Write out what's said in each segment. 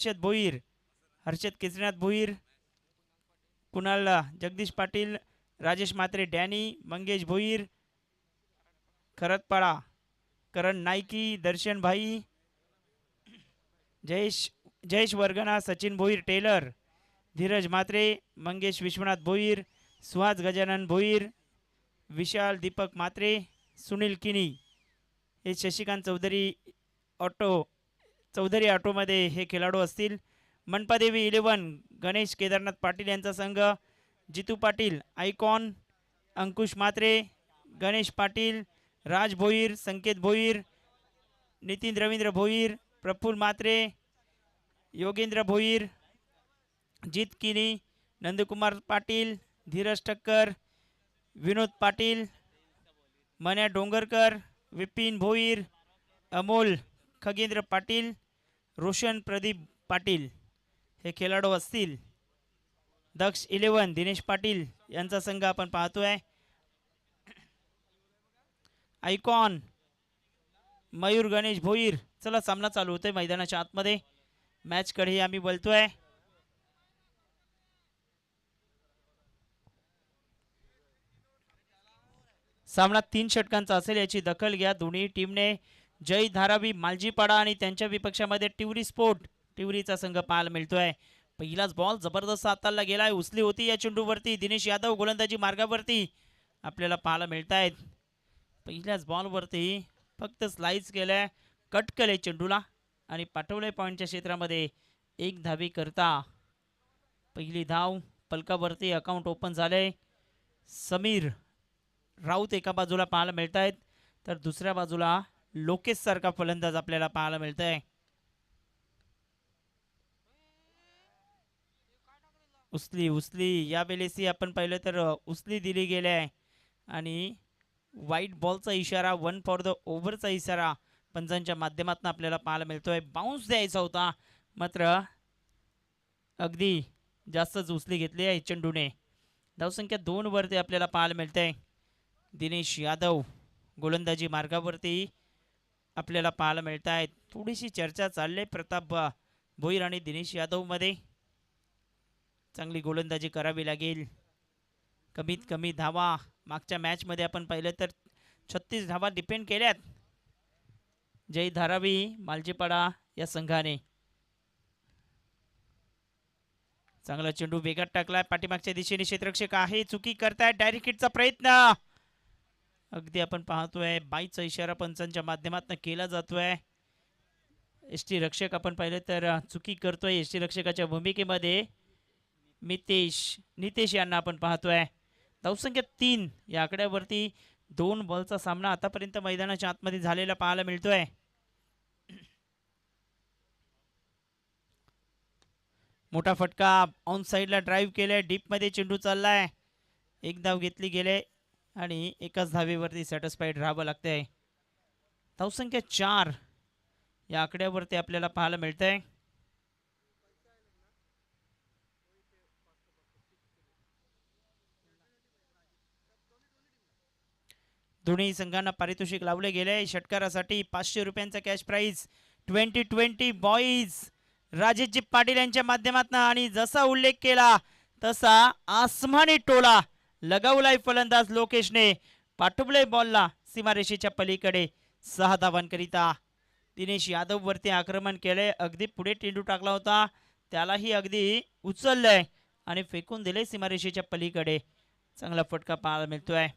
हर्षद भोईर, हर्षद केसरीनाथ भोईर, कुणाल जगदीश पाटील, राजेश म्हात्रे, डॅनी, मंगेश भोईर, खरतपाडा, करण नाईकी, दर्शन भाई, जयेश वर्गना, सचिन भोईर, टेलर, धीरज म्हात्रे, मंगेश विश्वनाथ भोईर, सुहास गजानन भोईर, विशाल दीपक म्हात्रे, सुनील किनी, हे शशिकांत चौधरी ऑटोमध्ये हे खेळाडू असतील. मनपादेवी 11 गणेश केदारनाथ पाटील यांचा संघ, जितू पाटील, आयकॉन, अंकुश म्हात्रे, गणेश पाटील, राज भोईर, संकेत भोईर, नितीन रवींद्र भोईर, प्रफुल्ल म्हात्रे, योगेंद्र भोईर, जीत किनी, नंदकुमार पाटील, धीरज ठक्कर, विनोद पाटील, मन्या डोंगरकर, विपिन भोईर, अमोल खगेंद्र पाटील, रोशन प्रदीप पाटील हे खेळाडू असतील. दक्ष 11 दिनेश पाटील यांचा संघ आपण पाहतोय. आयकॉन मयूर गणेश भोईर. चला सामना चालू होतोय मैदानाच्या आतमध्ये. मॅच कडे आम्ही बोलतोय. सामना 3 षटकांचा असेल याची दखल घ्या. दोन्ही टीमने जय धारावी मालजीपाडा आणि त्यांच्या विपक्षामध्ये टिवरी स्पोर्ट टिवरीचा संघ पाहायला मिळतोय. पहिलाच बॉल जबरदस्त हाताला गेलाय. उचली होती या चेंडूवरती. दिनेश यादव गोलंदाजी मार्गावरती आपल्याला पाहायला मिळत आहेत. पहिल्याच बॉलवरती फक्त स्लाइस केलंय, कट केलंय चेंडूला आणि पाठवलंय पॉईंटच्या क्षेत्रामध्ये. एक धावी करता पहिली धाव पलकावरती. अकाउंट ओपन झालंय. समीर राऊत एका बाजूला पाहायला मिळत आहेत, तर दुसऱ्या बाजूला लोकेश सारखा फलंदाज आपल्याला पाहायला मिळत आहे. उचली यावेळेस आपण पाहिलं तर उचली दिली गेली आहे आणि वाईट बॉलचा इशारा, 1 फॉर द ओव्हरचा इशारा पंचांच्या माध्यमातून आपल्याला पाहायला मिळतोय. बाउन्स द्यायचा होता, मात्र अगदी जास्तच उचली घेतली आहे चेंडूने. धावसंख्या 2 वरती आपल्याला पाहायला मिळते. दिनेश यादव गोलंदाजी मार्गावरती आपल्याला पाहायला मिळत आहेत. थोडीशी चर्चा चालली प्रताप भोईर आणि दिनेश यादव मध्ये. चांगली गोलंदाजी करावी लागेल. कमीत कमी धावा मागच्या मॅच मध्ये आपण पाहिलं तर 36 धावा डिपेंड केल्यात जय धारावी मालजीपाडा या संघाने. चांगला चेंडू वेगात टाकलाय. पाठीमागच्या दिशेने क्षेत्ररक्षक आहे, चुकी करतायत. डायरेक्ट हिटचा प्रयत्न अगदी आपण पाहतोय. बाईचा इशारा पंचांच्या माध्यमातून केला जातोय. एसटी रक्षक आपण पाहिलं तर चुकी करतोय. एसटी रक्षकाच्या भूमिकेमध्ये नितेश यांना आपण पाहतोय. धावसंख्या 3 या आकड्यावरती 2 बॉलचा सामना आतापर्यंत मैदानाच्या आतमध्ये झालेला पाहायला मिळतोय. मोठा फटका ऑन साइडला ड्राईव्ह केलाय. डीप मध्ये चेंडू चाललाय. एक धाव घेतली गेले आणि एकाच धावेवरती सॅटिस्फाईड राहावं लागतंय. धावसंख्या 4 या आकड्यावरती आपल्याला पाहायला मिळतंय. दोन्ही संघांना पारितोषिक लावले गेले. षटकारासाठी 500 रुपयांचा कॅश प्राइज. 2020 बॉईज राजेशजी पाटील यांच्या माध्यमातून. आणि जसा उल्लेख केला तसा आसमानी टोला लगावलाय फलंदाज लोकेशने. पाठवलंय बॉलला सीमारेषेच्या पलीकडे 6 धावांकरिता. दिनेश यादव वरती आक्रमण केलंय. अगदी पुढे चेंडू टाकला होता, त्यालाही अगदी उचललंय आणि फेकून दिले सीमारेषेच्या पलीकडे. चांगला फटका पाहायला मिळतोय.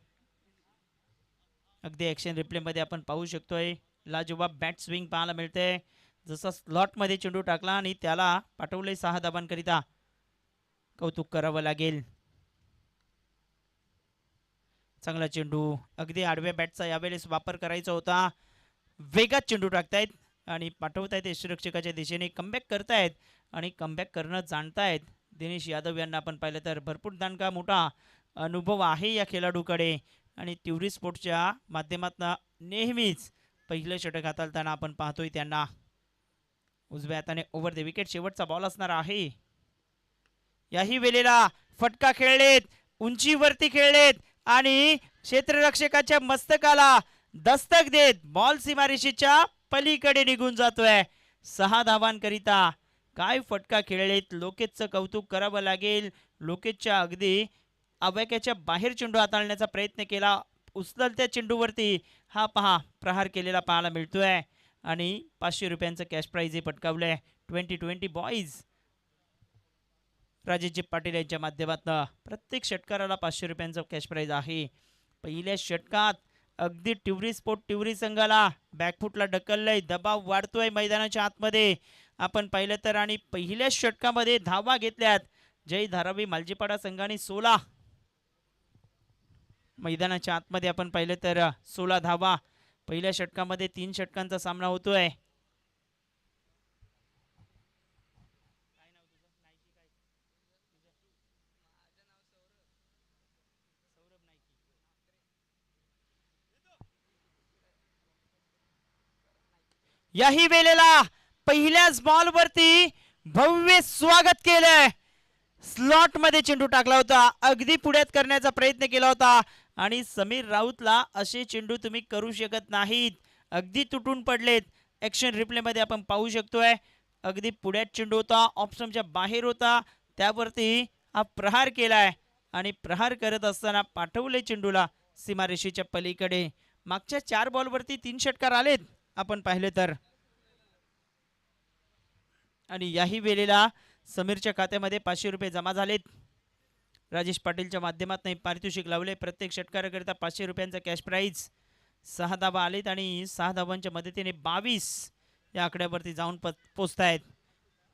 अगदी ॲक्शन रिप्लेमध्ये आपण पाहू शकतोय. लाजवाब बॅट स्विंग पाहायला मिळते. जसा स्लॉटमध्ये चेंडू टाकला आणि त्याला पाठवले 6 धावांकरिता. कौतुक करावं लागेल. चांगला चेंडू. अगदी आडव्या बॅटचा यावेळेस वापर करायचा होता. वेगात चेंडू टाकतायत आणि पाठवतायत यष्टीरक्षकाच्या दिशेने. कमबॅक करतायत आणि कमबॅक करणं जाणतायत. दिनेश यादव यांना आपण पाहिलं तर भरपूर दांडका मोठा अनुभव आहे या खेळाडूकडे आणि टिवरी स्पोर्ट्सच्या माध्यमातून नेहमीच पहिलं षटक हाताळताना आपण पाहतोय त्यांना. उजव्या हाताने ओव्हर द विकेट शेवटचा बॉल असणार आहे. याही वेळेला फटका खेळलेत, उंचीवरती खेळलेत आणि क्षेत्ररक्षकाच्या मस्तकाला दस्तक देत बॉल सीमारेषेच्या पलीकडे निघून जातोय. 6 धावांकरिता काय फटका खेळलेत. लोकेशचं कौतुक करावं लागेल. लोकेशच्या अगदी आवाक्याच्या बाहेर चेंडू हाताळण्याचा प्रयत्न केला. उचलत्या चेंडूवरती हा पहा प्रहार केलेला पाहायला मिळतोय आणि 500 रुपयांचं कॅश प्राईजही पटकावलंय. 2020 बॉईज राजेशजी पाटील यांच्या माध्यमातून प्रत्येक षटकाराला 500 रुपयांचं कॅश प्राईज आहे. पहिल्या षटकात अगदी टिवरी संघाला बॅकफुटला ढकललंय. दबाव वाढतोय मैदानाच्या आतमध्ये आपण पाहिलं तर आणि पहिल्या षटकामध्ये धावा घेतल्यात. जय धारावी मालजीपाडा संघाने 16, मैदानाच्या आतमध्ये आपण पाहिलं तर 16 धावा. पहिल्या षटकामध्ये 3 षटकांचा सामना होतोय. याही वेळेला पहिल्याच बॉलवरती भव्य स्वागत केलंय. स्लॉट मध्ये चेंडू टाकला होता. अगदी पुढ्यात करण्याचा प्रयत्न केला होता आणि समीर राऊतला असे चेंडू तुम्ही करू शकत नाहीत. अगदी तुटून पडलेत. ऍक्शन रिप्ले मध्ये आपण पाहू शकतोय. अगदी पुढ्यात चेंडू होता. ऑप्शनच्या बाहेर होता. त्यावरती हा प्रहार केलाय आणि प्रहार करत असताना पाठवले चेंडूला सीमारेषेच्या पलीकडे. मागच्या 4 बॉलवरती 3 षटकार आलेत आपण पाहिले तर. आणि याही वेळेला समीरच्या खात्यामध्ये 500 रुपये जमा झालेत. राजेश पाटीलच्या माध्यमातून पारितोषिक लावले. प्रत्येक षटकाराकरिता 500 रुपयांचा कॅश प्राईज. 6 धावा आलेत आणि 6 धावांच्या मदतीने 22 या आकड्यावरती जाऊन पोचतायत.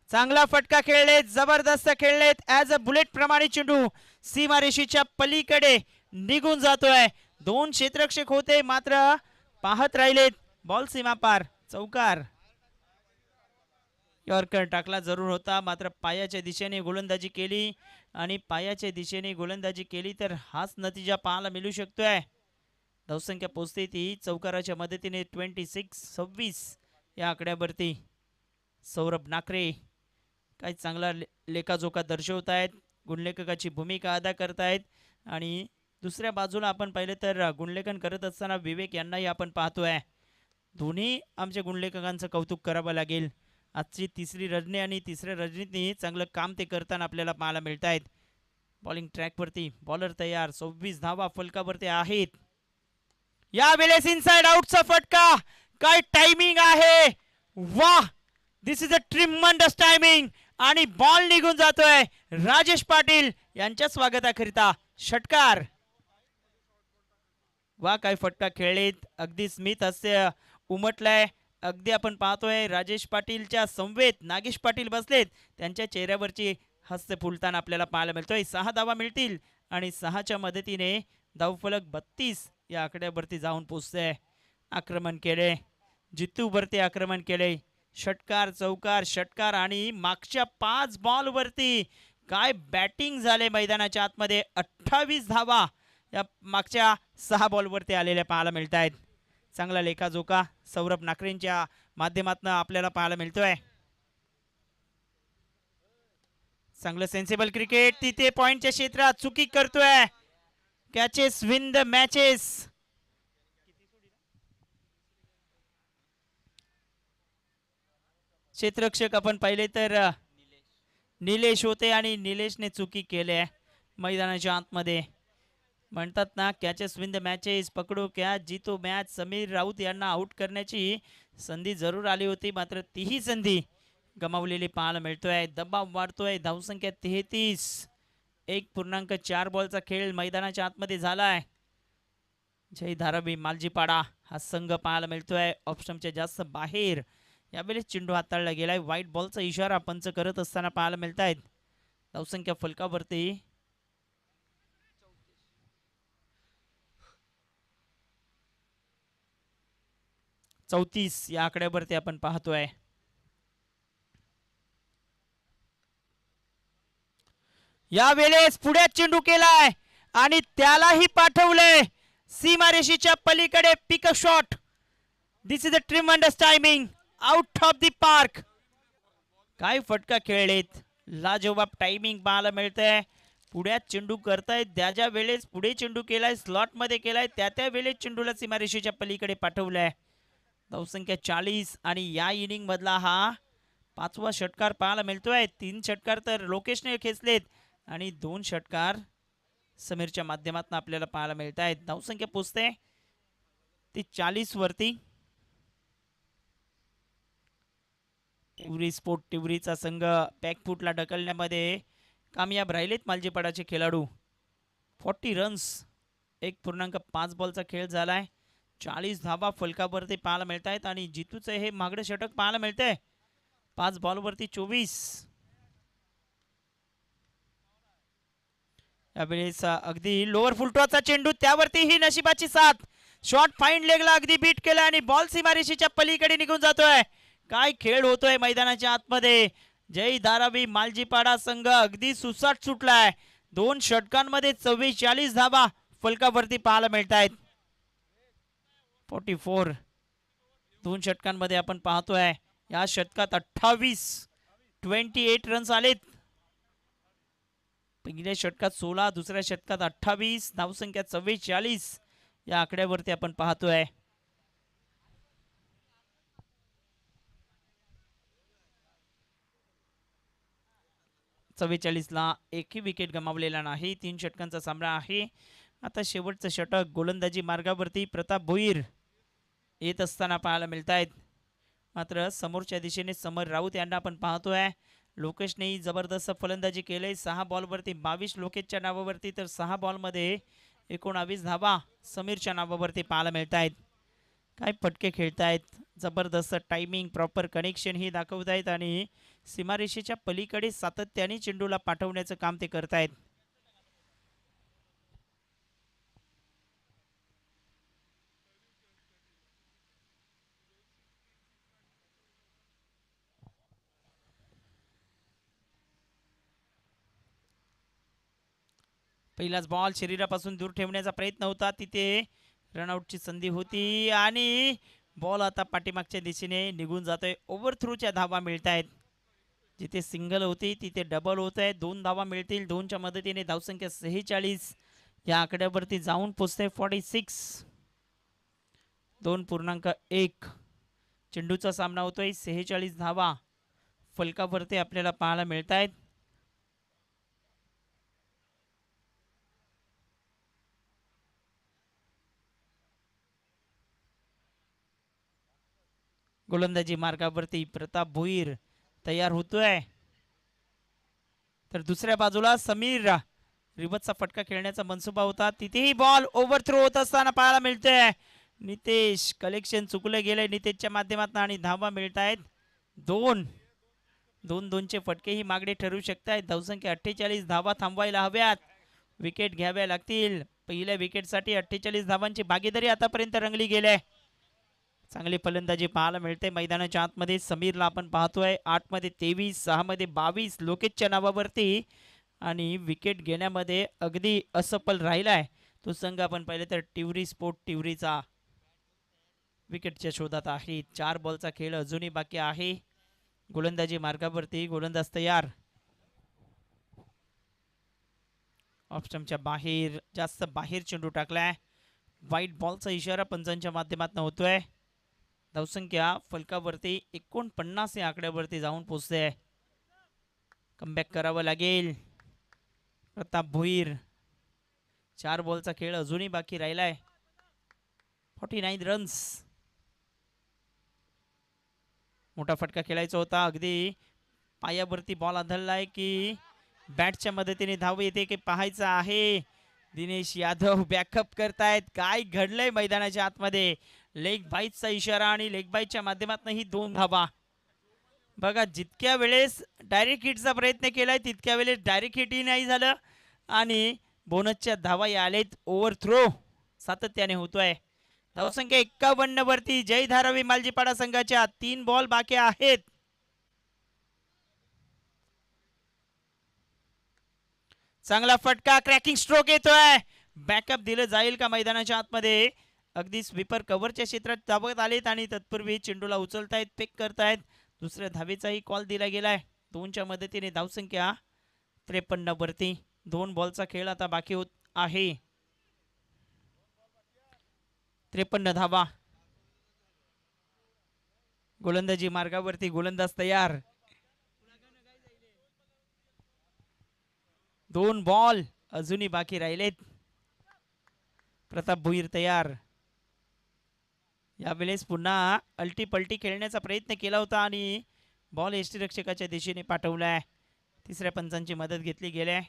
चांगला फटका खेळलेत. जबरदस्त खेळलेत. ॲज अ बुलेट प्रमाणे चेंडू सीमारेषेच्या पलीकडे निघून जातोय. 2 क्षेत्ररक्षक होते मात्र पाहत राहिलेत. बॉल सीमा पार. चौकार. यॉर्कर टाकला जरूर होता मात्र पायाच्या दिशेने गोलंदाजी केली आणि पायाच्या दिशेने गोलंदाजी केली तर हाच नतीजा पाहायला मिळू शकतोय. धावसंख्या पोहोचते ती चौकाराच्या मदतीने 26-26 या आकड्यावरती. सौरभ नाकरे काय चांगला लेखाजोखा दर्शवत आहेत. गुणलेखकाची भूमिका अदा करतायत आणि दुसऱ्या बाजूला आपण पाहिलं तर गुणलेखन करत असताना विवेक यांनाही आपण पाहतोय. दोन्ही आमच्या गुणलेखकांचं कौतुक करावं लागेल. आजची तिसरी रजनी आणि तिसऱ्या रजनीतनी चांगलं काम ते करताना आपल्याला पाहायला मिळत आहेत. बॉलिंग ट्रॅकवरती बॉलर तयार. 26 धावा फलकावरती आहेत. या वेळेस इनसाइड आउटचा फटका. काय टायमिंग आहे. वाह, दिस इज अ ट्रिमंडस टायमिंग आणि बॉल निघून जातोय. राजेश पाटील यांच्या स्वागताकरिता षटकार. वा काय फटका खेळलेत. अगदी स्मित हास्य उमटलाय. अगदी आपण पाहतोय राजेश पाटीलच्या समवेत नागेश पाटील बसलेत. त्यांच्या चेहऱ्यावरची हास्य फुलताना आपल्याला पाहायला मिळतोय. 6 धावा मिळतील आणि 6च्या मदतीने धावफलक 32 या आकड्यावरती जाऊन पोचतंय. आक्रमण केले. जितूवरती आक्रमण केले. षटकार, चौकार, षटकार आणि मागच्या 5 बॉलवरती काय बॅटिंग झाले मैदानाच्या आतमध्ये. 28 धावा या मागच्या 6 बॉलवरती आलेल्या पाहायला मिळत आहेत. चांगला लेखाजोखा सौरभ नाकरेंच्या माध्यमातून आपल्याला पाहायला मिळतोय. चांगलं सेन्सिबल क्रिकेट. तिथे पॉइंटच्या क्षेत्रात चुकी करतोय. Catches win the matches. क्षेत्ररक्षक आपण पाहिले तर निलेश होते आणि निलेशने चुकी केली मैदानाच्या आतमध्ये. म्हणतात ना कॅचेस विन द मॅचेस. पकडो कॅच जीतो मॅच. समीर राऊत यांना आउट करण्याची संधी जरूर आली होती मात्र तीही संधी गमावलेली पाहायला मिळतोय. दबाव वाढतोय. धावसंख्या 33. 1.4 बॉलचा खेळ मैदानाच्या आतमध्ये झालाय. जय धारावी मालजीपाडा हा संघ पाहायला मिळतोय ऑप्शनच्या जास्त बाहेर. यावेळेस चेंडू हाताळला गेलाय. व्हाईट बॉलचा इशारा पंच करत असताना पाहायला मिळत आहेत. धावसंख्या फलकावरती 34 या आकड्यावरती आपण पाहतोय. या वेळेस पुढ्यात चेंडू केलाय आणि त्यालाही पाठवलंय सीमारेषेच्या पलीकडे. Pick a shot. This is a tremendous timing. Out of the park. काय फटका खेळलेत. लाजवाब टायमिंग पाहायला मिळतंय. पुढ्यात चेंडू करतायत. ज्या वेळेस पुढे चेंडू केलाय स्लॉट मध्ये केलाय त्या वेळेस चेंडूला सीमारेषेच्या पलीकडे पाठवलंय. धावसंख्या 40 आणि या इनिंग मधला हा 5वा षटकार पाहायला मिळतोय. 3 षटकार तर लोकेशने खेचलेत आणि 2 षटकार समीरच्या माध्यमातून आपल्याला पाहायला मिळत आहेत. धावसंख्या पोचते ती 40 वरती. टिवरी स्पोर्ट टिवरीचा संघ बॅकफुटला ढकलण्यामध्ये कामयाब राहिलेत मालजीपाडाचे खेळाडू. 40 रन्स 1.5 बॉलचा खेळ झालाय. 40 धाबा फलकावरती पाहायला मिळत आहेत आणि जितूचं हे मागडे षटक पाहायला मिळतंय. 5 बॉलवरती 24. यावेळेस अगदी लोअर फुलटॉचा चेंडू, त्यावरती ही नशिबाची साथ. शॉट फाईन लेगला अगदी बीट केला आणि बॉल सीमारेषेच्या पलीकडे निघून जातोय. काय खेळ होतोय मैदानाच्या आतमध्ये. जय धारावी मालजीपाडा संघ अगदी सुसाट सुटलाय. 2 षटकांमध्ये 44 धाबा फलकावरती पाहायला मिळत आहेत. 44 2 षटकांमध्ये आपण पाहतोय. या षटकात 28 रन्स आलेत. पहिल्या षटकात 16, दुसऱ्या षटकात 28, धावसंख्या 44 या आकड्यावरती आपण पाहतोय. ला एकही विकेट गमावलेला नाही. 3 षटकांचा सामना आहे. आता शेवटचं षटक गोलंदाजी मार्गावरती प्रताप भोईर येत असताना पाहायला मिळत आहेत. मात्र समोरच्या दिशेने समर राऊत यांना आपण पाहतोय. लोकेशनेही जबरदस्त फलंदाजी केली. 6 बॉलवरती 22 लोकेशच्या नावावरती, तर 6 बॉलमध्ये 19 धावा समीरच्या नावावरती पाहायला मिळत आहेत. काय फटके खेळतायत. जबरदस्त टायमिंग, प्रॉपर कनेक्शन ही दाखवत आहेत आणि सीमारेषेच्या पलीकडे सातत्याने चेंडूला पाठवण्याचं काम ते करतायत. पहिलाच बॉल शरीरापासून दूर ठेवण्याचा प्रयत्न होता. तिथे रनआउटची संधी होती आणि बॉल आता पाठीमागच्या दिशेने निघून जातोय. ओव्हरथ्रोच्या धावा मिळत आहेत. जिथे सिंगल होती तिथे डबल होत आहे. 2 धावा मिळतील. 2च्या मदतीने धावसंख्या 46 या आकड्यावरती जाऊन पोचते. 46 2.1 चेंडूचा सामना होतोय. 46 धावा फलकावरती आपल्याला पाहायला मिळत आहेत. गोलंदाजी मार्गावरती प्रताप भोईर तयार होतोय. तर दुसऱ्या बाजूला समीर रिवर्सचा फटका खेळण्याचा मनसुबा होता. तिथेही बॉल ओव्हरथ्रो होत असताना पाहायला मिळतोय. नितेश कलेक्शन चुकले गेले नितेशच्या माध्यमातून आणि धावा मिळत आहेत. 2-2चे फटकेही मागडे ठरू शकतात. धावसंख्या 48 धावा थांबवायला हव्यात. विकेट घ्याव्या लागतील. पहिल्या विकेटसाठी 48 धावांची भागीदारी आतापर्यंत रंगली गेली. चांगली फलंदाजी पाहायला मिळते मैदानाच्या आतमध्ये. समीरला आपण पाहतोय 8 मध्ये 23, 6 मध्ये 22 लोकेशच्या नावावरती आणि विकेट घेण्यामध्ये अगदी असफल राहिलाय तो संघ आपण पाहिले तर टिवरी स्पोर्ट टिवरीचा विकेटच्या शोधात आहे. 4 बॉलचा खेळ अजूनही बाकी आहे. गोलंदाजी मार्गावरती गोलंदाज तयार. ऑप्शनच्या बाहेर, जास्त बाहेर चेंडू टाकलाय. वाईट बॉलचा इशारा पंचांच्या माध्यमातून होतोय. धावसंख्या फलकावरती 49 या आकड्यावरती जाऊन पोहोचते. कमबॅक करावं लागेल प्रताप भोईर. 4 बॉलचा खेळ अजूनही बाकी राहिलाय. 49 रन्स. मोठा फटका खेळायचा होता. अगदी पायावरती बॉल आदळलाय की बॅटच्या मदतीने धाव येते की पाहायचं आहे. दिनेश यादव बॅकअप करतायत. काय घडलंय मैदानाच्या आतमध्ये. लेग बाईटचा इशारा आणि लेग बाईटच्या माध्यमातून ही 2 धावा. बघा जितक्या वेळेस डायरेक्ट हिटचा प्रयत्न केलाय तितक्या वेळेस डायरेक्ट हिटही नाही झालं आणि बोनसच्या धावा आलेत. ओव्हरथ्रो सातत्याने होतोय. धावसंख्या 51 वरती जय धारावी मालजीपाडा संघाच्या 3 बॉल बाकी आहेत. चांगला फटका, क्रॅकिंग स्ट्रोक येतोय. बॅकअप दिलं जाईल का मैदानाच्या आतमध्ये. अगदी स्वीपर कव्हरच्या क्षेत्रात धावत आलेत आणि तत्पूर्वी चेंडूला उचलतायत, पेक करतायत. दुसऱ्या धावेचाही कॉल दिला गेलाय. 2च्या मदतीने धावसंख्या 53 वरती. 2 बॉलचा खेळ आता बाकी होत आहे. 53 धावा. गोलंदाजी मार्गावरती गोलंदाज तयार. 2 बॉल अजूनही बाकी राहिलेत. प्रताप भोईर तयार. यावेळेस पुन्हा अल्टी पलटी खेळण्याचा प्रयत्न केला होता आणि बॉल यष्टीरक्षकाच्या दिशेने पाठवलाय. तिसऱ्या पंचांची मदत घेतली गेली.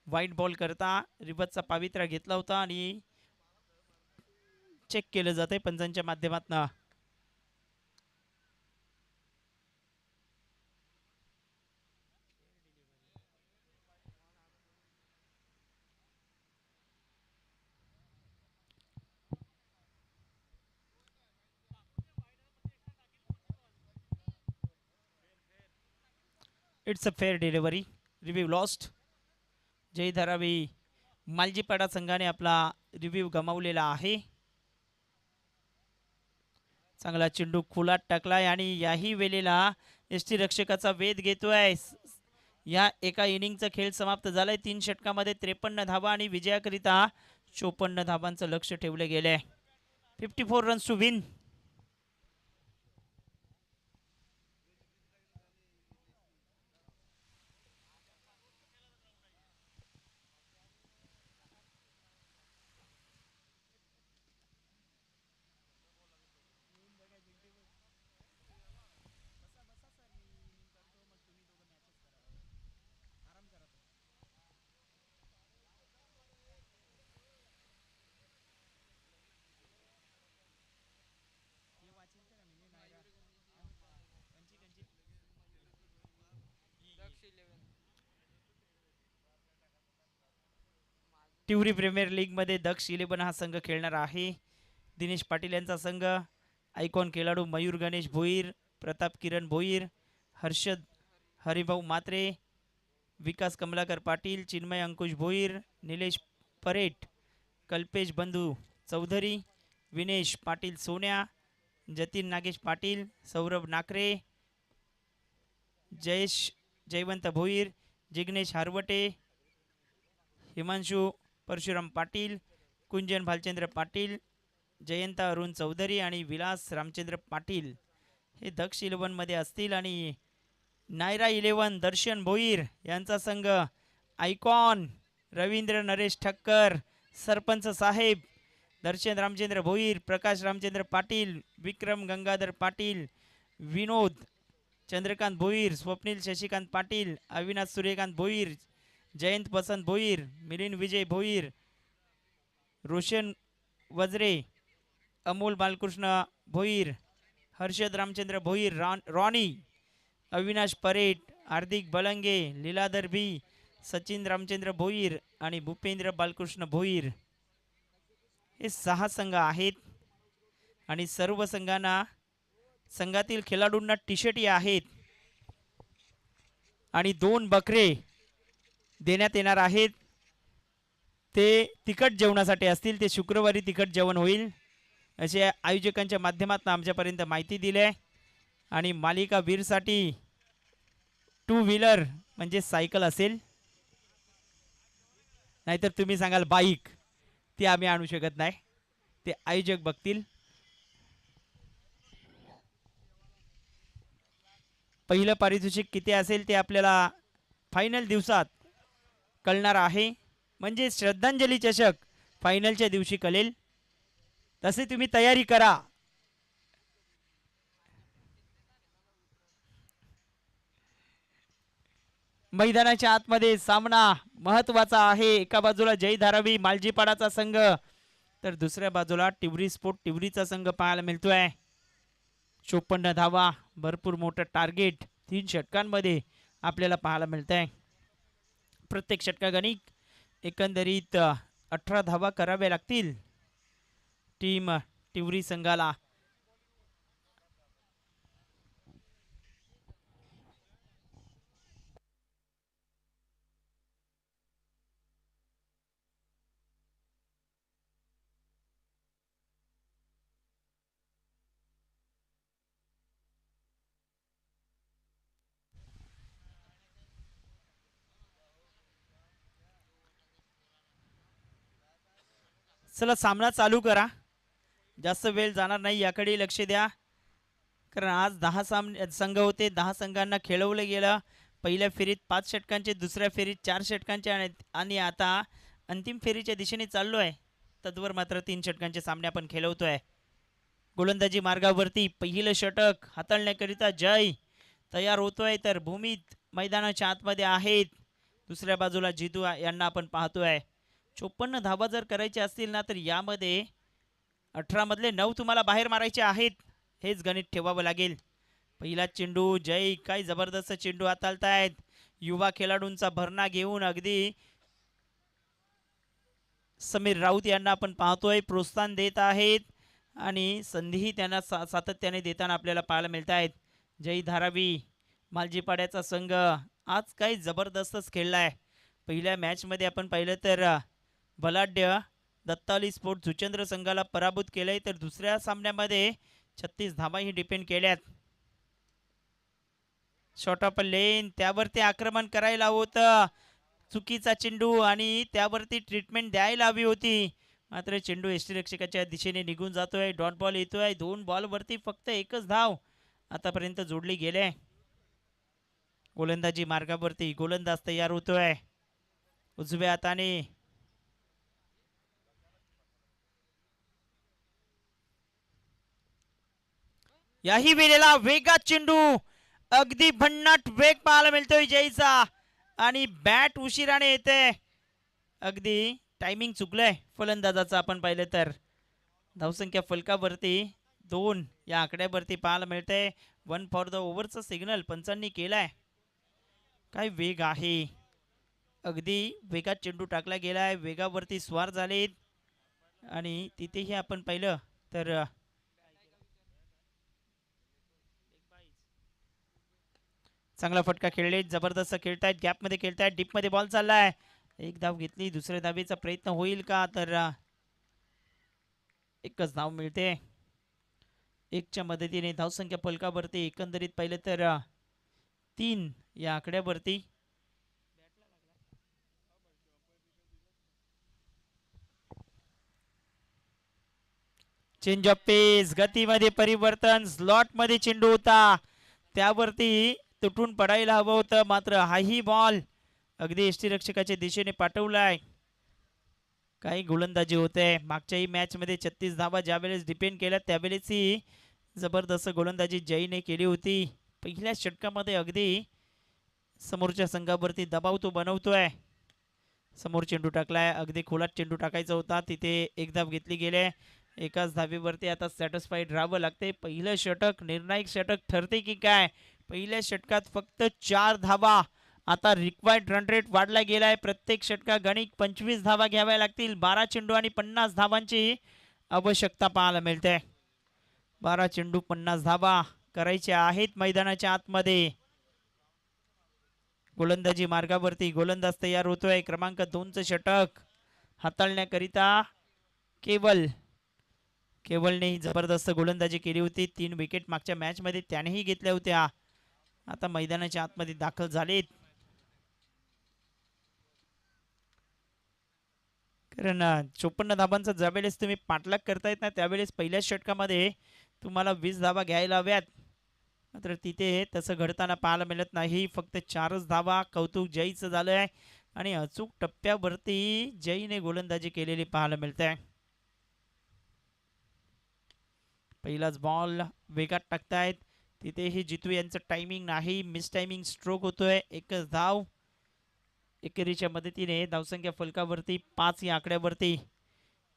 व्हाईट बॉल करता रिबतचा पावित्रा घेतला होता आणि चेक केलं जाते पंचांच्या माध्यमातून. It's a fair delivery. Review lost. Jai Dharavi Maljipada संघाने आपला रिव्ह्यू गमावलेला आहे. चांगला चेंडू खुलात टाकलाय आणि याही वेळेला यष्टीरक्षकाचा वेध घेतोय. या एका इनिंगचा खेळ समाप्त झालाय. 3 षटकामध्ये 53 धावा आणि विजयाकरिता 54 धावांचं लक्ष ठेवले गेले. 54 runs to win. Tiwari premier लीगमध्ये दक्ष 11 हा संघ खेळणार आहे. दिनेश पाटील यांचा संघ. आयकॉन खेळाडू मयूर गणेश भोईर, प्रताप किरण भोईर, हर्षद हरिभाऊ मात्रे, विकास कमलाकर पाटील, चिन्मय अंकुश भोईर, निलेश परेट, कल्पेश बंधू चौधरी, विनेश पाटील सोन्या, जतीन नागेश पाटील, सौरभ नाकरे, जयवंत भोईर, जिग्नेश हारवटे, हिमांशु परशुराम पाटील, कुंजन भालचंद्र पाटील, जयंता अरुण चौधरी आणि विलास रामचंद्र पाटील हे दक्ष 11 मध्ये असतील. आणि नायरा 11 दर्शन भोईर यांचा संघ. आयकॉन रवींद्र नरेश ठक्कर, सरपंच साहेब, दर्शन रामचंद्र भोईर, प्रकाश रामचंद्र पाटील, विक्रम गंगाधर पाटील, विनोद चंद्रकांत भोईर, स्वप्नील शशिकांत पाटील, अविनाश सूर्यकांत भोईर, जयंत वसंत भोईर, मिलिंद विजय भोईर, रोशन वज्रे, अमोल बालकृष्ण भोईर, हर्षद रामचंद्र भोईर, रॉनी, अविनाश परेट, हार्दिक बलंगे, लीलाधर बी, सचिन रामचंद्र भोईर आणि भूपेंद्र बालकृष्ण भोईर हे 6 संघ आहेत. आणि सर्व संघांना संघातील खेळाडूंना टी शर्ट आहेत आणि 2 बकरे देण्यात येणार आहेत. ते तिखट जेवणासाठी असतील. ते शुक्रवारी तिखट जेवण होईल असे आयोजकांच्या माध्यमातून आमच्यापर्यंत माहिती दिली आहे. आणि मालिका वीरसाठी 2 व्हीलर म्हणजे सायकल असेल, नाहीतर तुम्ही सांगाल बाईक, ती आम्ही आणू शकत नाही, ते आयोजक बघतील. पहिलं पारितोषिक किती असेल ते आपल्याला फायनल दिवसात कळणार आहे. म्हणजे श्रद्धांजली चषक फायनलच्या दिवशी कळेल. तसे तुम्ही तयारी करा. मैदानाच्या आतमध्ये सामना महत्वाचा आहे. एका बाजूला जय धारावी मालजीपाडाचा संघ, तर दुसऱ्या बाजूला टिवरी स्पोर्ट टिवरीचा संघ पाहायला मिळतोय. 54 धावा, भरपूर मोठं टार्गेट 3 षटकांमध्ये आपल्याला पाहायला मिळत आहे. प्रत्येक षटकागणिक एकंदरीत 18 धावा कराव्या लागतील टीम टिवरी संघाला. चला सामना चालू करा. जास्त वेळ जाणार नाही याकडे लक्ष द्या, कारण आज 10 संघ होते. 10 संघांना खेळवलं गेलं. पहिल्या फेरीत 5 षटकांचे, दुसऱ्या फेरीत 4 षटकांचे आणि आता अंतिम फेरीच्या दिशेने चाललो आहे. तद्वर मात्र 3 षटकांचे सामने आपण खेळवतोय. गोलंदाजी मार्गावरती पहिलं षटक हाताळण्याकरिता जय तयार होतोय, तर भूमीत मैदानाच्या आतमध्ये आहेत. दुसऱ्या बाजूला जितू यांना आपण पाहतोय. 54 धावा जर करायचे असतील ना, तर यामध्ये 18 मधले 9 तुम्हाला बाहेर मारायचे आहेत. हेच गणित ठेवावं लागेल. पहिला चेंडू जय, काय जबरदस्त चेंडू हाताळतायत. युवा खेळाडूंचा भरणा घेऊन अगदी समीर राऊत यांना आपण पाहतोय प्रोत्साहन देत आहेत आणि संधीही त्यांना सातत्याने देताना आपल्याला पाहायला मिळत आहेत. जय धारावी मालजीपाड्याचा संघ आज काही जबरदस्तच खेळलाय. पहिल्या मॅचमध्ये आपण पाहिलं तर बलाढ्य दत्ताली स्पोर्ट जुचंद्र संघाला पराभूत केलंय, तर दुसऱ्या सामन्यामध्ये 36 धावाही डिपेंड केल्यात. शॉर्ट ऑफ लेन, त्यावरती आक्रमण करायला होतं. चुकीचा चेंडू आणि त्यावरती ट्रीटमेंट द्यायला हवी होती, मात्र चेंडू यष्टीरक्षकाच्या दिशेने निघून जातोय. डॉट बॉल येतोय. 2 बॉलवरती फक्त एकच धाव आतापर्यंत जोडली गेले. गोलंदाजी मार्गावरती गोलंदाज तयार होतोय. उजव्या हाताने याही वेळेला वेगात चेंडू, अगदी भन्नाट वेग पाहायला मिळतोय जयचा आणि बॅट उशिराने येते. अगदी टायमिंग चुकलंय फलंदाजाचा. आपण पाहिलं तर धावसंख्या फलकावरती 2 या आकड्यावरती पाहायला मिळते. 1 फॉर द ओव्हरचा सिग्नल पंचांनी केलाय. काय वेग आहे, अगदी वेगात चेंडू टाकला गेलाय. वेगावरती स्वार झालेत आणि तिथेही आपण पाहिलं तर चांगला फटका खेळले. जबरदस्त खेळतायत, गॅपमध्ये खेळतायत. डीपमध्ये बॉल चाललाय. एक धाव घेतली. दुसऱ्या धावेचा प्रयत्न होईल का, तर एकच धाव मिळते. 1च्या मदतीने धावसंख्या फलकावरती एकंदरीत पाहिलं तर 3 या आकड्यावरती. चेंज ऑफ पेस, गतीमध्ये परिवर्तन. स्लॉटमध्ये चेंडू होता, त्यावरती तुटून पडायला हवं होतं, मात्र हाही बॉल अगदी यष्टीरक्षकाच्या दिशेने पाठवलाय. काही गोलंदाजी होते. मागच्याही मॅचमध्ये 36 धावा ज्यावेळेस डिपेंड केल्या त्यावेळेस ही जबरदस्त गोलंदाजी जयने केली होती. पहिल्या षटकामध्ये अगदी समोरच्या संघावरती दबाव तो बनवतोय. समोर चेंडू टाकलाय, अगदी खोलात चेंडू टाकायचा होता, तिथे एक धाव घेतली गेले. एकाच धावेवरती आता सॅटिस्फाईड राहावं लागते. पहिलं षटक निर्णायक षटक ठरते की काय. पहिल्या षटकात फक्त 4 धावा. आता रिक्वायर्ड रन रेट वाढला गेलाय. प्रत्येक षटका गणित 25 धावा घ्याव्या लागतील. 12 चेंडू आणि 50 धावांची आवश्यकता पाहायला मिळते. 12 चेंडू 50 धावा करायच्या आहेत मैदानाच्या आतमध्ये. गोलंदाजी मार्गावरती गोलंदाज तयार होतोय. क्रमांक 2चं षटक हाताळण्याकरिता केवलने जबरदस्त गोलंदाजी केली होती. 3 विकेट मागच्या मॅचमध्ये त्यानेही घेतल्या होत्या. आता मैदानाच्या आतमध्ये दाखल झालेत. कारण 54 धावांचा ज्यावेळेस तुम्ही पाठलाग करतायत ना, त्यावेळेस पहिल्या षटकामध्ये तुम्हाला 20 धावा घ्यायला हव्यात, मात्र तिथे तसं घडताना पाहायला मिळत नाही. फक्त 4च धावा. कौतुक जयचं झालंय आणि अचूक टप्प्यावरती जयने गोलंदाजी केलेली पाहायला मिळते. पहिलाच बॉल वेगात टाकतायत, तिथेही जितू यांचं टायमिंग नाही. मिस टायमिंग स्ट्रोक होतोय. एकच धाव. एकेरीच्या मदतीने धावसंख्या फलकावरती 5 या आकड्यावरती.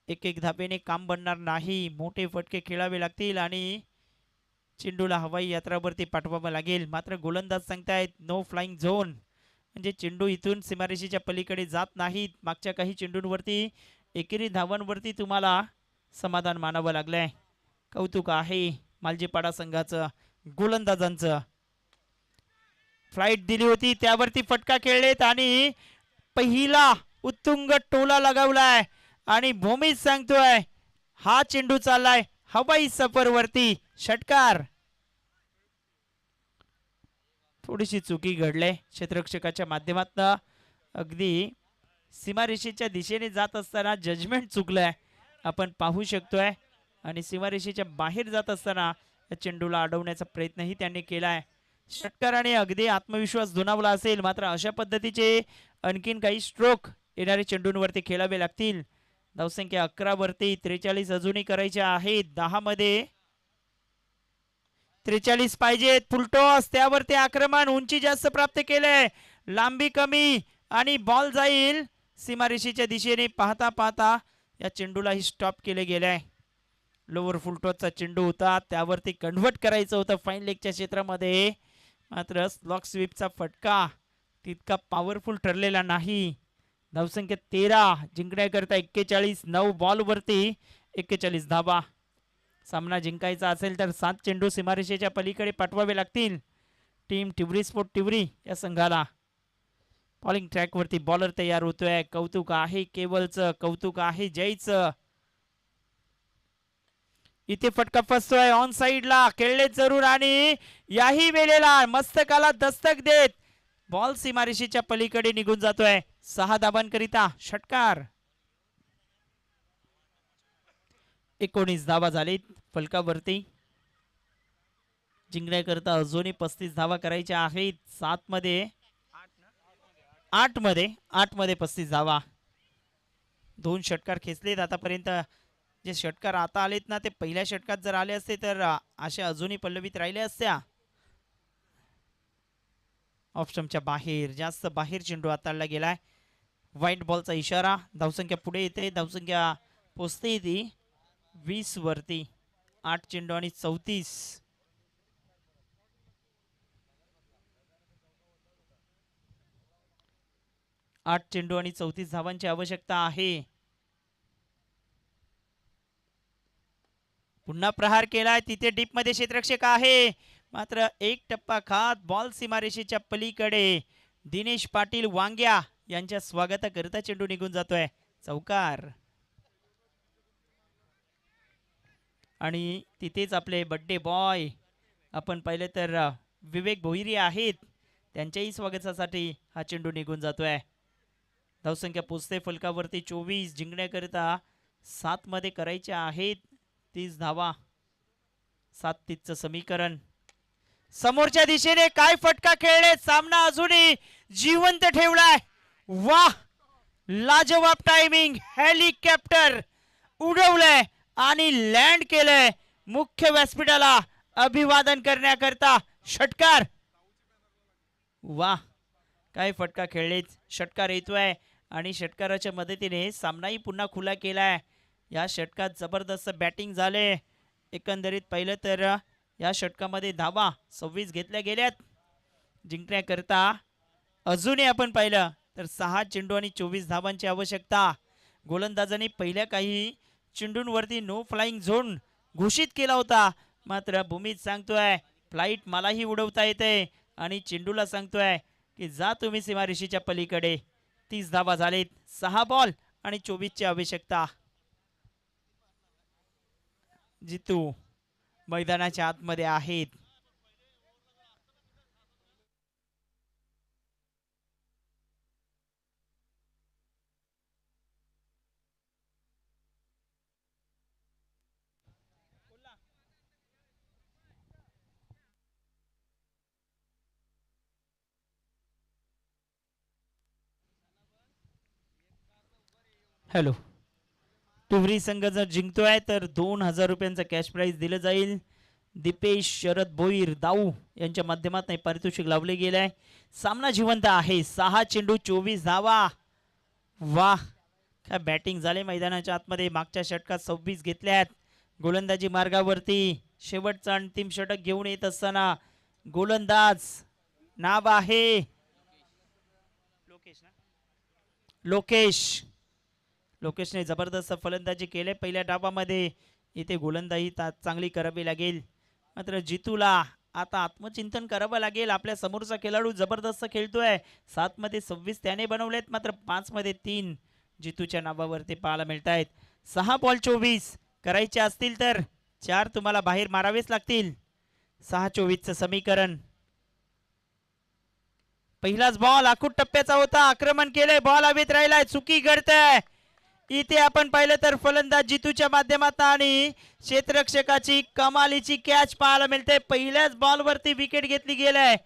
एक धावेने काम बनणार नाही. मोठे फटके खेळावे लागतील आणि चेंडूला हवाई यात्रावरती पाठवावं लागेल. मात्र गोलंदाज सांगतायत नो फ्लाइंग झोन, म्हणजे चेंडू इथून सीमारेषेच्या पलीकडे जात नाहीत. मागच्या काही चेंडूंवरती एकेरी धावांवरती तुम्हाला समाधान मानावं लागलंय. कौतुक आहे मालजीपाडा संघाचं. गोलंदाजांचं फ्लाइट दिली होती, त्यावरती फटका खेळलेत आणि पहिला उत्तुंग टोला लगावलाय आणि भूमीत सांगतोय हा चेंडू चाललाय हवाई सफरवरती. षटकार. थोडीशी चुकी घडले क्षेत्ररक्षकाच्या माध्यमातून. अगदी सीमारेषेच्या दिशेने जात असताना जजमेंट चुकलंय आपण पाहू शकतोय आणि सीमारेषेच्या बाहेर जात असताना या चेंडूला अडवण्याचा प्रयत्नही त्यांनी केलाय. षटकाराने अगदी आत्मविश्वास दुणावला असेल, मात्र अशा पद्धतीचे आणखीन काही स्ट्रोक येणारे चेंडूंवरती खेळावे लागतील. धावसंख्या 11 वरती 43 अजूनही करायच्या आहेत. 10 मध्ये 43 पाहिजेत. फुलटॉस त्यावरती आक्रमण, उंची जास्त प्राप्त केले, लांबी कमी आणि बॉल जाईल सीमारेषेच्या दिशेने. पाहता पाहता या चेंडूलाही स्टॉप केले गेले. लोअर फुलटॉसचा चेंडू होता, त्यावरती कन्व्हर्ट करायचं होतं फाईन लेगच्या क्षेत्रामध्ये, मात्र स्लॉक स्वीपचा फटका तितका पॉवरफुल ठरलेला नाही. धावसंख्या 13 जिंकण्याकरता 41, 9 बॉलवरती 41 धावा. सामना जिंकायचा असेल तर 7 चेंडू सीमारेषेच्या पलीकडे पाठवावे लागतील टीम टिवरी स्पोर्ट टिवरी या संघाला. बॉलिंग ट्रॅकवरती बॉलर तयार होतोय. कौतुक आहे केवलचं, कौतुक आहे जयचं. इथे फटका फसतोय ऑन साइडला, खेळले जरूर आणि याही वेळेला मस्तकाला दस्तक देत बॉल सीमारेषेच्या पलीकडे निघून जातोय. 6 धावांकरिता षटकार. 19 धावा झालीत फलकावरती. जिंकण्याकरता अजूनही 35 धावा करायच्या आहेत. 8 मध्ये 35 धावा. 2 षटकार खेचलेत आतापर्यंत. जे षटकार आता आलेत ना, ते पहिल्या षटकात जर आले असते तर असे अजूनही पल्लवीत राहिले असत्या. ऑफ स्टंपच्या बाहेर, जास्त बाहेर चेंडू हाताळला गेलाय. व्हाईट बॉलचा इशारा. धावसंख्या पुढे येते, धावसंख्या पोचते येते 20 वरती. 8 चेंडू आणि 34. आठ चेंडू आणि 34 धावांची आवश्यकता आहे. पुन्हा प्रहार केलाय, तिथे डीप मध्ये क्षेत्ररक्षक आहे, मात्र एक टप्पा खात बॉल सीमारेषेच्या पलीकडे. दिनेश पाटील वांग्या यांच्या स्वागताकरिता चेंडू निघून जातोय. चौकार. आणि तिथेच आपले बड्डे बॉय आपण पाहिले तर विवेक भोईरी आहेत, त्यांच्याही स्वागतासाठी हा चेंडू निघून जातोय. धावसंख्या पोचते फलकावरती 24. जिंकण्याकरिता 7 मध्ये करायच्या आहेत 30 धावा. 7-30चं समीकरण. समोरच्या दिशेने काय फटका खेळले, सामना अजूनही जिवंत ठेवलाय. वाह, लाजवाब टायमिंग. हेलिकॉप्टर उडवलंय आणि लँड केलंय मुख्य व्यासपीठाला अभिवादन करण्याकरता. षटकार. वाह, काय फटका खेळलेच. षटकार येतोय आणि षटकाराच्या मदतीने सामनाही पुन्हा खुला केलाय. या षटकात जबरदस्त बॅटिंग झाले. एकंदरीत पाहिलं तर या षटकामध्ये धावा 26 घेतल्या गेल्यात. जिंकण्याकरता अजूनही आपण पाहिलं तर 6 चेंडू आणि 24 धावांची आवश्यकता. गोलंदाजांनी पहिल्या काही चेंडूंवरती नो फ्लाइंग झोन घोषित केला होता, मात्र भूमीत सांगतोय फ्लाइट मलाही उडवता येते आणि चेंडूला सांगतोय की जा तुम्ही सीमारेषेच्या पलीकडे. 30 धावा झालेत. 6 बॉल आणि 24ची आवश्यकता. जितू मैदानाच्या आतमध्ये आहेत. हॅलो. टिवरी संघ जर जिंकतोय तर 2000 रुपयांचं कॅश प्राइज दिलं जाईल. दीपेश शरद भोईर दाऊ यांच्या माध्यमातून पारितोषिक लावले गेले आहे. सामना जिवंत आहे. 6 चेंडू 24 धावा. वाह, काय बॅटिंग झाले मैदानाच्या आतमध्ये. मागच्या षटकात 26 घेतल्यात. गोलंदाजी मार्गावरती शेवटचा अंतिम षटक घेऊन येत असताना गोलंदाज नाव आहे लोकेशने जबरदस्त फलंदाजी केले पहिल्या डावामध्ये. इथे गोलंदाजी चांगली करावी लागेल, मात्र जितूला आता आत्मचिंतन करावं लागेल. आपल्या समोरचा खेळाडू जबरदस्त खेळतोय. 7 मध्ये 26 त्याने बनवलेत, मात्र 5 मध्ये 3 जितूच्या नावावरती पाहायला मिळत आहेत. 6 बॉल 24 करायचे असतील तर 4 तुम्हाला बाहेर मारावेच लागतील. 6-24चं समीकरण. पहिलाच बॉल आखूड टप्प्याचा होता. आक्रमण केलंय, बॉल हवेत राहिलाय, चुकी घडतंय. इथे आपण पाहिलं तर फलंदाज जितूच्या माध्यमातून आणि क्षेत्ररक्षकाची कमालीची कॅच पाहायला मिळते. पहिल्याच बॉलवरती विकेट घेतली गेलाय.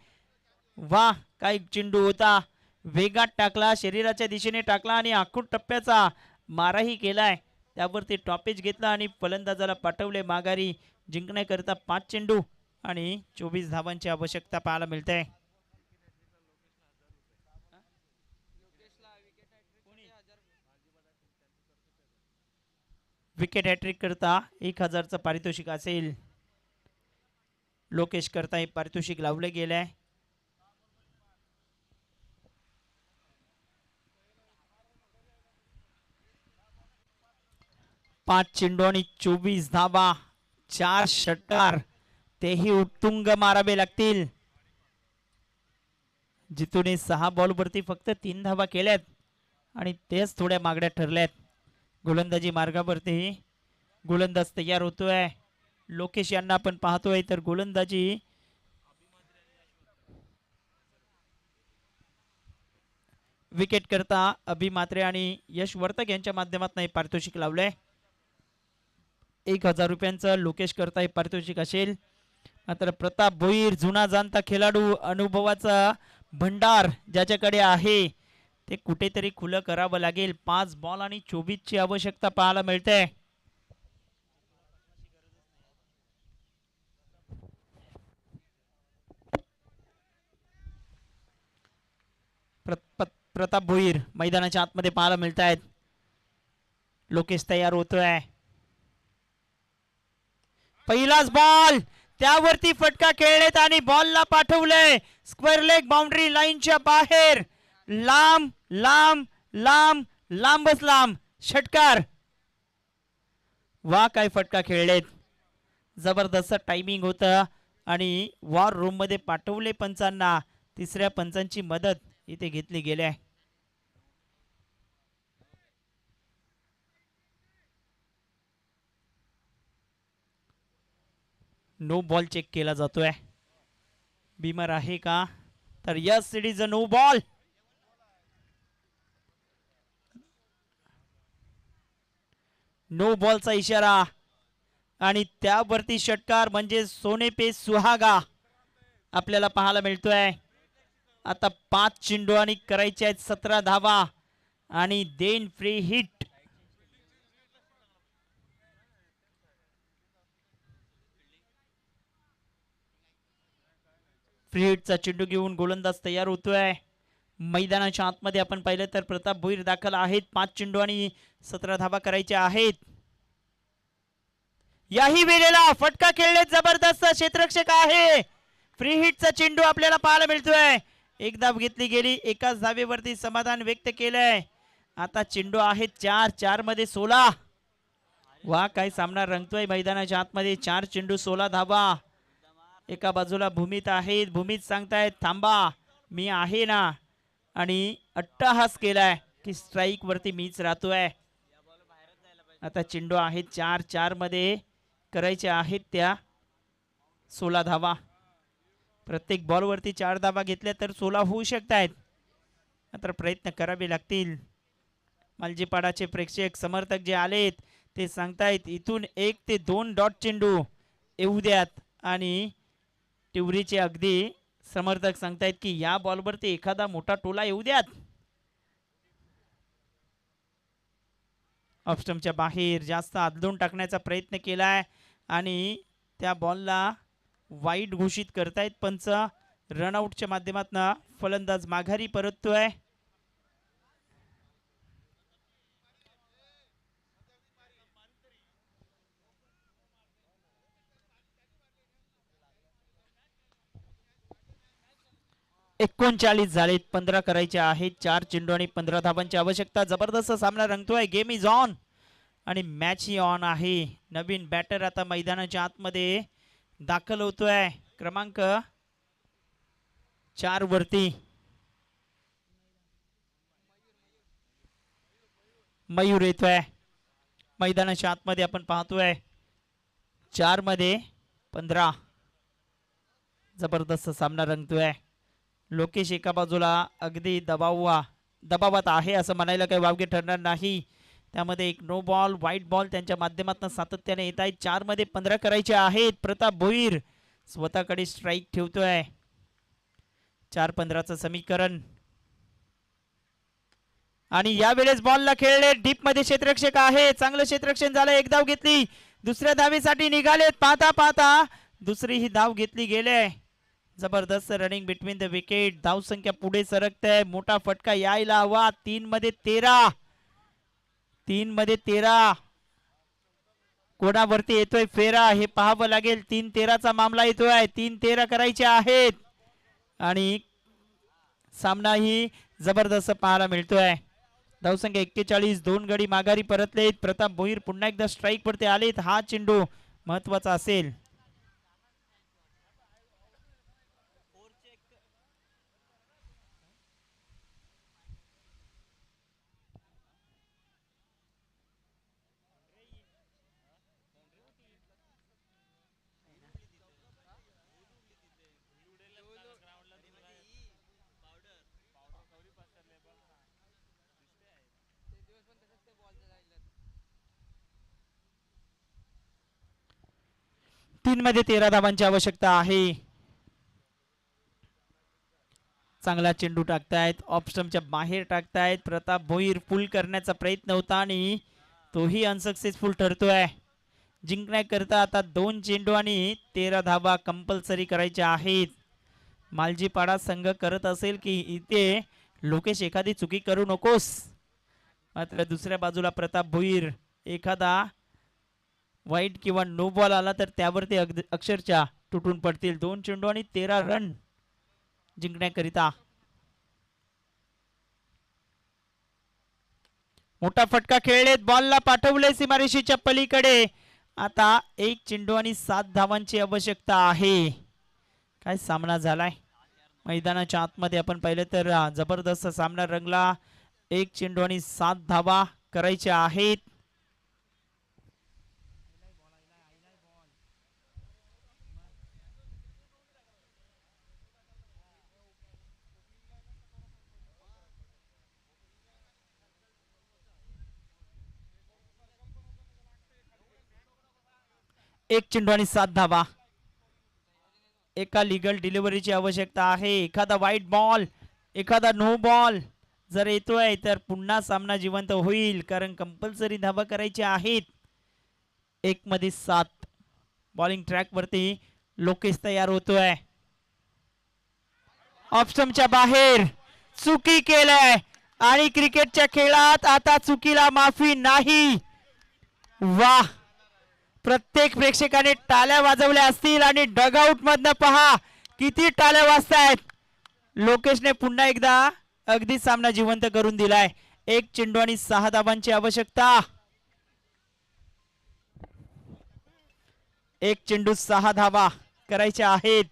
वाह, काय चेंडू होता, वेगात टाकला, शरीराच्या दिशेने टाकला आणि आखूड टप्प्याचा माराही केलाय. त्यावरती टॉपेज घेतला आणि फलंदाजाला पाठवले माघारी. जिंकण्याकरिता 5 चेंडू आणि 24 धावांची आवश्यकता पाहायला मिळते. विकेट हॅट्रिक करता 1000चं पारितोषिक असेल. लोकेश करता हे पारितोषिक लावले गेले. पाच चेंडू आणि 24 धावा, 4 षटकार, तेही उत्तुंग मारावे लागतील. जितूने 6 बॉलवरती फक्त 3 धावा केल्यात आणि तेच थोड्या मागड्या ठरल्यात. गोलंदाजी मार्गावरती गोलंदाज तयार होतोय. लोकेश यांना आपण पाहतोय तर गोलंदाजी विकेट करता अभि म्हात्रे आणि यश वर्तक यांच्या माध्यमातून हे पारितोषिक लावलंय. 1000 रुपयांचं लोकेश करता हे पारितोषिक असेल. मात्र प्रताप भोईर जुना जाणता खेळाडू, अनुभवाचा भंडार ज्याच्याकडे आहे ते कुठेतरी खुलं करावं लागेल. 5 बॉल आणि 24 ची आवश्यकता पाहायला मिळते. प्रताप भोईर मैदानाच्या आतमध्ये पाहायला मिळत आहेत. लोकेश तयार होतोय. पहिलाच बॉल, त्यावरती फटका खेळलेत आणि बॉलला पाठवलंय स्क्वेअर लेग बाउंड्री लाईनच्या बाहेर. लांब लांब लांब लांबच लांब षटकार. वा, काय फटका खेळलेत. जबरदस्त टायमिंग होतं आणि वॉर रूम मध्ये पाठवले पंचांना. तिसऱ्या पंचांची मदत इथे घेतली गेली. नो बॉल चेक केला जातोय. बीमर आहे का, तर yes, it is a no ball. नो बॉलचा इशारा आणि त्यावरती षटकार म्हणजे सोने पे सुहागा आपल्याला पाहायला मिळतोय. आता 5 चेंडू आणि करायचे आहेत 17 धावा आणि देन फ्री हिट. फ्री हिटचा चेंडू घेऊन गोलंदाज तयार होतोय. मैदानाच्या आतमध्ये आपण पाहिलं तर प्रताप भोईर दाखल आहेत. 5 चेंडू आणि 17 धावा करायच्या आहेत. याही वेळेला फटका खेळले, जबरदस्त क्षेत्ररक्षक आहे. फ्री हिटचा चेंडू आपल्याला पाहायला मिळतोय. एक धाव घेतली गेली, एकाच धावेवरती समाधान व्यक्त केलंय. आता चेंडू आहेत 4 मध्ये 16. वा, काय सामना रंगतोय मैदानाच्या आतमध्ये. 4 चेंडू 16 धावा. एका बाजूला भूमीत आहेत, भूमीत सांगतायत थांबा, मी आहे ना, आणि अट्टहास केलाय की स्ट्राईक वरती मीच राहतोय. आता चेंडू आहेत 4 मध्ये करायचे आहेत त्या 16 धावा. प्रत्येक बॉलवरती 4 धावा घेतल्या तर 16 होऊ शकतायत. मात्र प्रयत्न करावे लागतील. मालजीपाडाचे प्रेक्षक समर्थक जे आलेत ते सांगतायत इथून 1 ते 2 डॉट चेंडू येऊ द्यात. आणि टिवरीचे अगदी समर्थक सांगतायत की या बॉलवरती एखादा मोठा टोला येऊ द्यात. ऑफस्टंपच्या बाहेर जास्त आदलून टाकण्याचा प्रयत्न केलाय आणि त्या बॉलला वाईड घोषित करतायत पंच. रनआउटच्या माध्यमातून फलंदाज माघारी परततोय. एकोणचाळीस झालेत, 15 करायचे आहेत. 4 चेंडू आणि 15 धावांची आवश्यकता. जबरदस्त सामना रंगतोय. गेम इज ऑन आणि मॅच ही ऑन आहे. नवीन बॅटर आता मैदानाच्या आतमध्ये दाखल होतोय. क्रमांक 4 वरती मयूर येतोय. मैदानाच्या आतमध्ये आपण पाहतोय 4 मध्ये 15. जबरदस्त सामना रंगतोय. लोकेश एका बाजूला अगदी दबावात आहे असं म्हणायला काही वावगे ठरणार नाही. त्यामध्ये एक नो बॉल व्हाईट बॉल त्यांच्या माध्यमातून सातत्याने येत आहेत. 4 मध्ये 15 करायचे आहेत. प्रताप भोईर स्वतःकडे स्ट्राईक ठेवतोय. 4-15चं समीकरण आणि यावेळेस बॉलला खेळले डीप मध्ये क्षेत्ररक्षक आहे. चांगलं क्षेत्ररक्षण झालं. एक धाव घेतली. दुसऱ्या धावेसाठी निघालेत. पाहता पाहता दुसरी ही धाव घेतली गेले. जबरदस्त रनिंग बिटवीन द विकेट. धाव संख्या पुढे सरकते. मोठा फटका यायला हवा. 3 मध्ये 13 कोणावरती येतोय फेरा हे पाहावं लागेल. 3-13चा मामला येतोय. 3-13 करायचे आहेत आणि सामना ही जबरदस्त पाहायला मिळतोय. धावसंख्या 41. 2 गडी माघारी परतलेत. प्रताप भोईर पुन्हा एकदा स्ट्राईक वरती आलेत. हा चेंडू महत्वाचा असेल. तीन मध्ये 13 धावांची आवश्यकता आहे. चांगला चेंडू टाकतायत. ऑफ स्टंपच्या बाहेर टाकतायत. प्रताप भोईर पुल करण्याचा प्रयत्न होता आणि तोही अनसक्सेसफुल ठरतोय. जिंकण्याकरता आता 2 चेंडू आणि 13 धावा कंपल्सरी करायच्या आहेत. मालजीपाडा संघ करत असेल की इथे लोकेश एखादी चुकी करू नकोस. मात्र दुसऱ्या बाजूला प्रताप भोईर एखादा वाईट किंवा नो बॉल आला तर त्यावरती अक्षरशः तुटून पडतील. 2 चेंडू आणि 13 रन जिंकण्याकरिता. मोठा फटका खेळलेत. बॉलला पाठवले सीमारेषेच्या पलीकडे. आता 1 चेंडू आणि 7 धावांची आवश्यकता आहे. काय सामना झालाय मैदानाच्या आतमध्ये आपण पाहिलं तर जबरदस्त सामना रंगला. 1 चेंडू आणि 7 धावा करायच्या आहेत. एक चेंडू आणि 7 धावा. एका लीगल डिलिव्हरीची आवश्यकता आहे. एखादा व्हाईट बॉल, एखादा नो बॉल जर येतोय तर पुन्हा सामना जिवंत होईल. कारण कंपल्सरी धावा करायच्या आहेत. 1 मध्ये 7. बॉलिंग ट्रॅक वरती लोकेश तयार होतोय. ऑफ स्टंपच्या बाहेर चुकी केलंय आणि क्रिकेटच्या खेळात आता चुकीला माफी नाही. वाह, प्रत्येक प्रेक्षकाने टाळ्या वाजवल्या असतील आणि डगआउट मधनं पहा किती टाळ्या वाजतायत. लोकेशने पुन्हा एकदा अगदी सामना जिवंत करून दिलाय. 1 चेंडू आणि 6 धावांची आवश्यकता. 1 चेंडू 6 धावा करायच्या आहेत.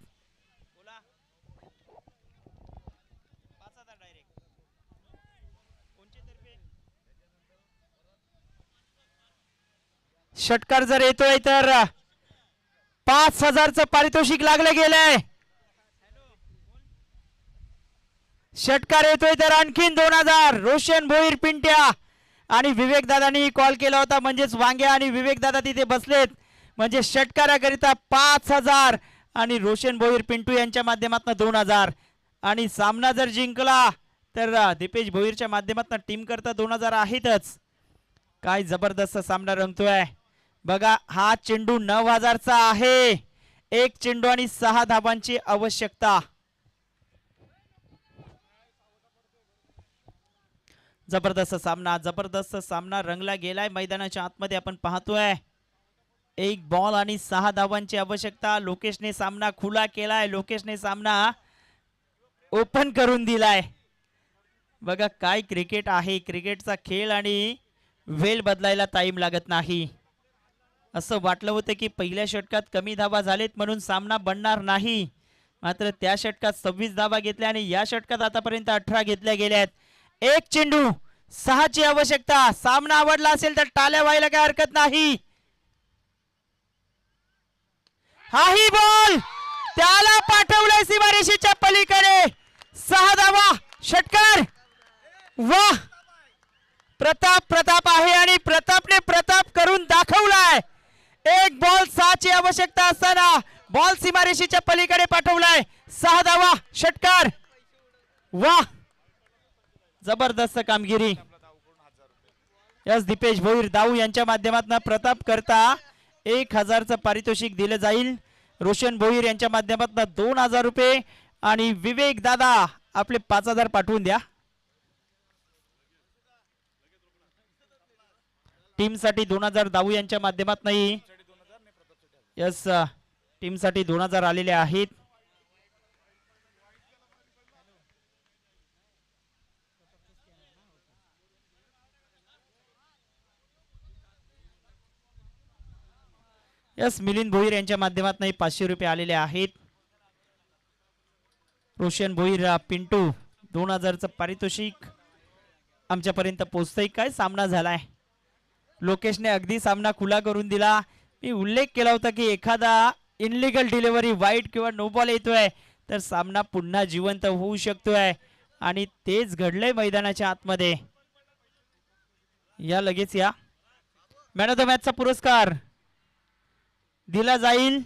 षटकार जर येतोय तर 5000चं पारितोषिक लागलं गेलंय. षटकार येतोय तर आणखीन 2000. रोशन भोईर पिंट्या आणि विवेक दादांनी कॉल केला होता. म्हणजेच वांग्या आणि विवेक दादा तिथे बसलेत. म्हणजे षटकाराकरिता 5000 आणि रोशन भोईर पिंटू यांच्या माध्यमातून 2000. आणि सामना जर जिंकला तर दीपेश भोईरच्या माध्यमातून टीम करता 2000 आहेतच. काय जबरदस्त सामना रंगतोय बघा. हा चेंडू 9000चा आहे. 1 चेंडू आणि 6 धावांची आवश्यकता. जबरदस्त सामना रंगला गेलाय. मैदानाच्या आतमध्ये आपण पाहतोय 1 बॉल आणि 6 धावांची आवश्यकता. लोकेशने सामना खुला केलाय. लोकेशने सामना ओपन करून दिलाय. बघा काय क्रिकेट आहे. क्रिकेटचा खेळ आणि वेळ बदलायला टाइम लागत नाही. असं वाटलं होतं की पहिल्या षटकात कमी धावा झालेत म्हणून सामना बनणार नाही. मात्र त्या षटकात 26 धावा घेतल्या आणि या षटकात आतापर्यंत 18 घेतल्या गेल्यात. 1 चेंडू 6 ची आवश्यकता. सामना आवडला असेल तर टाळ्या व्हायला काय हरकत नाही. हाही बॉल त्याला पाठवलंय सीमारेषेच्या पलीकडे. 6 धावा. षटकार. वाह, प्रताप आहे आणि प्रतापने प्रताप करून दाखवलाय. एक बॉल 6ची आवश्यकता असताना बॉल सीमारेषेच्या पलीकडे पाठवलाय. 6 धावा षटकार. वाह, जबरदस्त कामगिरी. यस दीपेश भोईर दाऊ यांच्या माध्यमातून प्रताप करता 1000चं पारितोषिक दिलं जाईल. रोशन भोईर यांच्या माध्यमातून 2000 रुपये आणि विवेक दादा आपले 5000 पाठवून द्या. टीम साठी 2000 दाऊ यांच्या माध्यमातून. यस टीम साठी 2000 आलेले आहेत. यस मिलिंद भोईर यांच्या माध्यमातून 500 रुपये आलेले आहेत. रोशन भोईर पिंटू 2000चं पारितोषिक आमच्यापर्यंत पोहोचतंय. काय सामना झालाय. लोकेशने अगदी सामना खुला करून दिला. मी उल्लेख केला होता की एखादा इनलिगल डिलिव्हरी वाईट किंवा नो बॉल येतोय तर सामना पुन्हा जिवंत होऊ शकतोय आणि तेच घडलंय मैदानाच्या आतमध्ये. या लगेच या मॅन ऑफ द मॅचचा पुरस्कार दिला जाईल